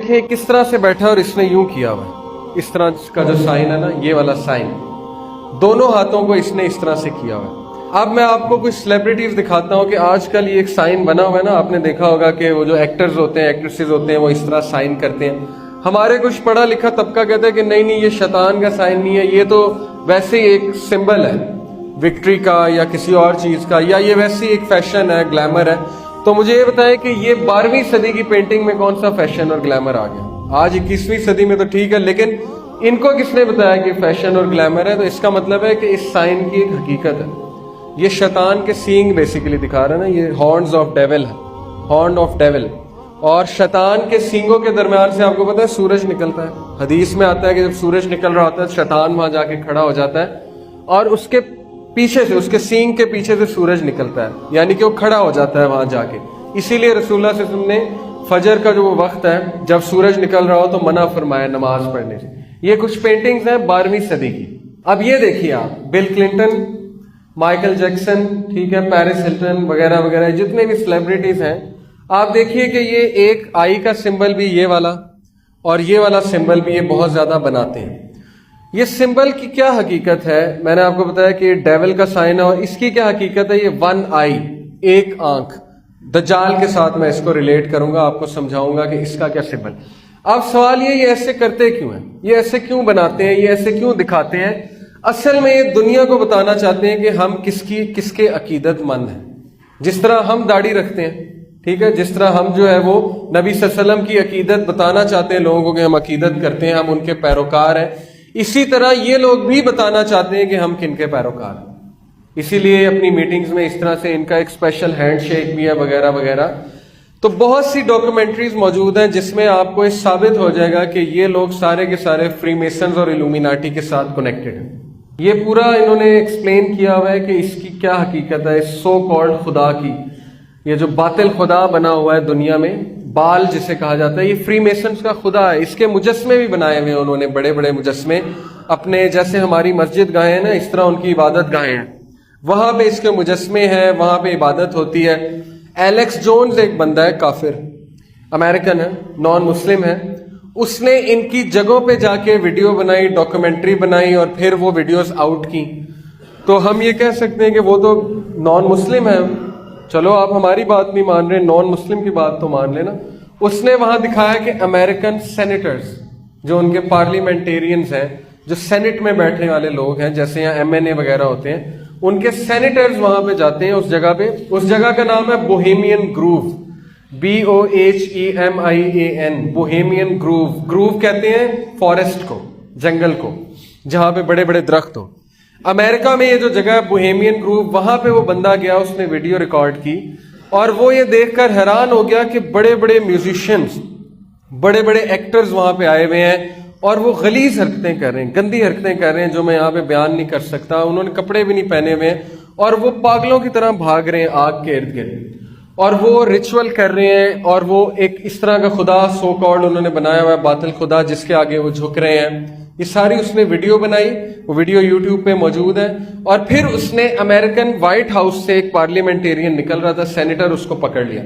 देखिए किस तरह से बैठा और इसने यूं किया हुआ है, इस तरह का जो साइन है ना, ये वाला साइन, दोनों हाथों को इसने इस तरह से किया हुआ है। अब मैं आपको कुछ सेलिब्रिटीज दिखाता हूँ कि आजकल ये एक साइन बना हुआ है ना, आपने देखा होगा कि वो जो एक्टर्स होते हैं, एक्ट्रेसेस होते हैं, वो इस तरह साइन करते हैं। हमारे कुछ पढ़ा लिखा तबका कहता है कि नहीं नहीं, ये शैतान का साइन नहीं है, ये तो वैसे ही एक सिंबल है विक्ट्री का या किसी और चीज का, या ये वैसे ही एक फैशन है, ग्लैमर है। तो मुझे ये बताएं कि ये 12वीं सदी की पेंटिंग में कौन सा फैशन और ग्लैमर आ गया? आज 21वीं सदी में तो ठीक है, लेकिन इनको किसने बताया कि फैशन और ग्लैमर है? तो इसका मतलब है कि इस साइन की एक हकीकत है। ये शैतान के सींग बेसिकली दिखा रहा है ना, ये हॉर्न्स ऑफ डेविल है, हॉर्न ऑफ डेविल। और शैतान के सींगों के दरमियान से आपको पता है सूरज निकलता है। हदीस में आता है कि जब सूरज निकल रहा होता है शैतान वहां जाके खड़ा हो जाता है और उसके पीछे से, उसके सींग के पीछे से सूरज निकलता है, यानी कि वो खड़ा हो जाता है वहां जाके। इसीलिए रसूलुल्लाह सल्लल्लाहु अलैहि वसल्लम ने फजर का जो वो वक्त है जब सूरज निकल रहा हो तो मना फरमाया नमाज पढ़ने से। ये कुछ पेंटिंग्स हैं 12वीं सदी की। अब ये देखिए आप, बिल क्लिंटन, माइकल जैक्सन, ठीक है, पेरिस हिल्टन वगैरह वगैरह, जितने भी सेलिब्रिटीज हैं, आप देखिए कि ये एक आई का सिंबल भी ये वाला और ये वाला सिंबल भी ये बहुत ज्यादा बनाते हैं। ये सिंबल की क्या हकीकत है? मैंने आपको बताया कि डेविल का साइन है, और इसकी क्या हकीकत है? ये वन आई, एक आंख। दज्जाल के साथ मैं इसको रिलेट करूंगा, आपको समझाऊंगा कि इसका क्या सिंबल। अब सवाल ये ऐसे करते क्यों हैं, ये ऐसे क्यों बनाते हैं, ये ऐसे क्यों दिखाते हैं? असल में ये दुनिया को बताना चाहते हैं कि हम किसके अकीदतमंद हैं। जिस तरह हम दाढ़ी रखते हैं, ठीक है, जिस तरह हम जो है वो नबी सल्लल्लाहु अलैहि वसल्लम की अकीदत बताना चाहते हैं लोगों को कि हम अकीदत करते हैं, हम उनके पैरोकार हैं, इसी तरह ये लोग भी बताना चाहते हैं कि हम किनके पैरोकार हैं। इसीलिए अपनी मीटिंग्स में इस तरह से इनका एक स्पेशल हैंडशेक भी है वगैरह वगैरह। तो बहुत सी डॉक्यूमेंट्रीज मौजूद हैं जिसमें आपको ये साबित हो जाएगा कि ये लोग सारे के सारे फ्रीमेसन्स और इल्यूमिनाटी के साथ कनेक्टेड हैं। ये पूरा इन्होंने एक्सप्लेन किया हुआ है कि इसकी क्या हकीकत है, सो कॉल्ड खुदा की, ये जो बातिल खुदा बना हुआ है दुनिया में, बाल जिसे कहा जाता है, ये फ्रीमेसन्स का खुदा है। इसके मुजस्मे भी बनाए हुए हैं उन्होंने, बड़े बड़े मुजस्मे अपने, जैसे हमारी मस्जिद गाहें हैं ना, इस तरह उनकी इबादत गाहें हैं, वहां पे इसके मुजस्मे हैं, वहां पे इबादत होती है। एलेक्स जोन्स एक बंदा है, काफिर अमेरिकन है, नॉन मुस्लिम है, उसने इनकी जगहों पे जाके वीडियो बनाई, डॉक्यूमेंट्री बनाई और फिर वो वीडियोस आउट की। तो हम ये कह सकते हैं कि वो तो नॉन मुस्लिम है, चलो आप हमारी बात नहीं मान रहे, नॉन मुस्लिम की बात तो मान लेना। उसने वहां दिखाया कि अमेरिकन सेनेटर्स, जो उनके पार्लियामेंटेरियंस हैं, जो सेनेट में बैठने वाले लोग हैं, जैसे यहाँ एमएनए वगैरह होते हैं, उनके सेनेटर्स वहां पे जाते हैं उस जगह पे। उस जगह का नाम है Bohemian groove, BOHEMIAN, Bohemian groove. Groove कहते हैं फॉरेस्ट को, जंगल को, जहां पे बड़े बड़े दरख्त हो। अमेरिका में ये जो जगह है बोहेमियन ग्रूव, वहां पे वो बंदा गया, उसने वीडियो रिकॉर्ड की और वो ये देखकर हैरान हो गया कि बड़े बड़े म्यूजिशियंस, बड़े बड़े एक्टर्स वहां पे आए हुए हैं और वो गलीज हरकतें कर रहे हैं, गंदी हरकतें कर रहे हैं जो मैं यहाँ पे बयान नहीं कर सकता। उन्होंने कपड़े भी नहीं पहने हुए हैं और वो पागलों की तरह भाग रहे हैं आग के इर्द गिर्द, और वो रिचुअल कर रहे हैं, और वो एक इस तरह का खुदा सो कॉल्ड उन्होंने बनाया हुआ है, बातिल खुदा, जिसके आगे वो झुक रहे हैं। ये सारी उसने वीडियो बनाई, वो वीडियो यूट्यूब पे मौजूद है। और फिर उसने अमेरिकन व्हाइट हाउस से एक पार्लियामेंटेरियन निकल रहा था, सेनेटर, उसको पकड़ लिया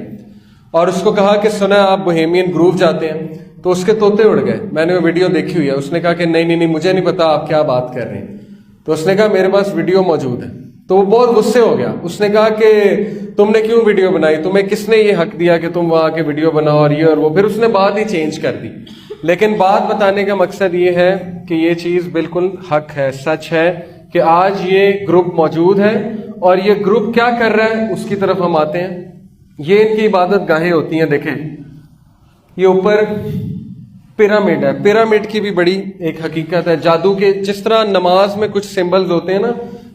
और उसको कहा कि सुना आप बोहेमियन ग्रूव जाते हैं? तो उसके तोते उड़ गए। मैंने वो वीडियो देखी हुई है। उसने कहा कि नहीं नहीं नहीं, मुझे नहीं पता आप क्या बात कर रहे हैं। तो उसने कहा मेरे पास वीडियो मौजूद है। तो वो बहुत गुस्से हो गया। उसने कहा कि तुमने क्यों वीडियो बनाई, तुम्हें किसने ये हक दिया कि तुम वहां के वीडियो बनाओ और ये और वो। फिर उसने बात ही चेंज कर दी। लेकिन बात बताने का मकसद ये है कि ये चीज बिल्कुल हक है, सच है कि आज ये ग्रुप मौजूद है और ये ग्रुप क्या कर रहा है उसकी तरफ हम आते हैं। ये इनकी इबादत गाहें होती हैं, देखें ये ऊपर पिरामिड है। पिरामिड की भी बड़ी एक हकीकत है जादू के। जिस तरह नमाज में कुछ सिंबल्स होते हैं ना,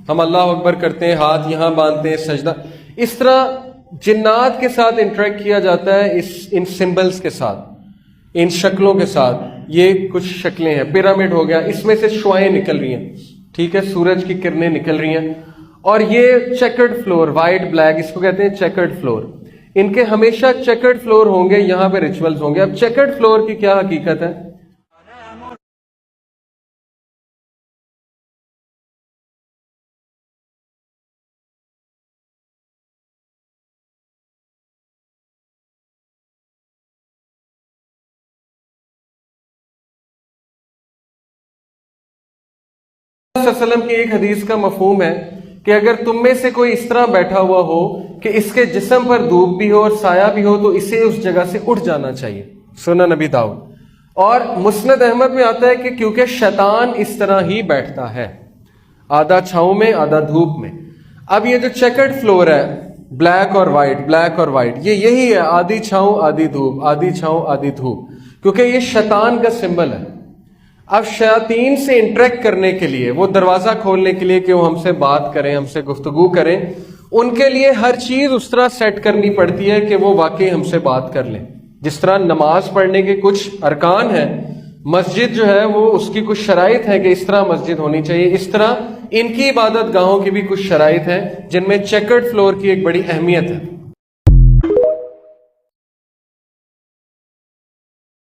हम अल्लाह अकबर करते हैं, हाथ यहां बांधते हैं, सजदा, इस तरह जिन्नात के साथ इंटरेक्ट किया जाता है इन सिंबल्स के साथ, इन शक्लों के साथ। ये कुछ शक्लें हैं, पिरामिड हो गया, इसमें से शुआएं निकल रही हैं, ठीक है, सूरज की किरणें निकल रही हैं। और ये चेकर्ड फ्लोर, व्हाइट ब्लैक, इसको कहते हैं चेकर्ड फ्लोर। इनके हमेशा चेकर्ड फ्लोर होंगे, यहां पे रिचुअल्स होंगे। अब चेकर्ड फ्लोर की क्या हकीकत है? वसल्लम की एक हदीस का मफहूम है कि अगर तुम में से कोई इस तरह बैठा हुआ हो कि इसके जिस्म पर धूप भी हो और साया भी हो तो इसे उस जगह से उठ जाना चाहिए। सुनन नबी दाऊद। और मुस्नद अहमद में आता है कि क्योंकि शैतान इस तरह ही बैठता है, आधा छांव में आधा धूप में। अब ये जो चेकर्ड फ्लोर है, ब्लैक और वाइट, ब्लैक और वाइट, ये यही है, आधी छांव आधी धूप, आधी छांव आधी धूप, क्योंकि ये शैतान का सिंबल है। अब शयातीन से इंटरेक्ट करने के लिए, वो दरवाजा खोलने के लिए कि वो हमसे बात करें, हमसे गुफ्तगू करें, उनके लिए हर चीज उस तरह सेट करनी पड़ती है कि वो वाकई हमसे बात कर लें। जिस तरह नमाज पढ़ने के कुछ अरकान हैं, मस्जिद जो है वो उसकी कुछ शराइत है कि इस तरह मस्जिद होनी चाहिए, इस तरह इनकी इबादत गाहों की भी कुछ शराइत हैं जिनमें चेकर्ड फ्लोर की एक बड़ी अहमियत है।